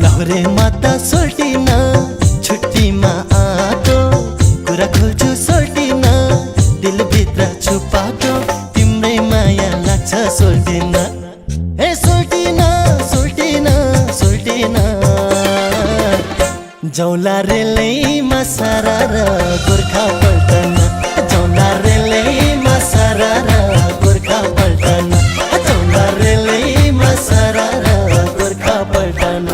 लहरे माता सोल्टिन छुट्टीमा आतो कुरा खोल्छु सोल्टिन दिलभित्र छुपाको तिम्रै माया लाग्छ सोल्टिन हे सोल्टिन सोल्टिन सोल्टिन जौला रेलैमा सारा र गोर्खा पल्टन जौला रेलैमा सारा र गोर्खा पल्टन जौला रेलैमा सारा र गोर्खा पल्टन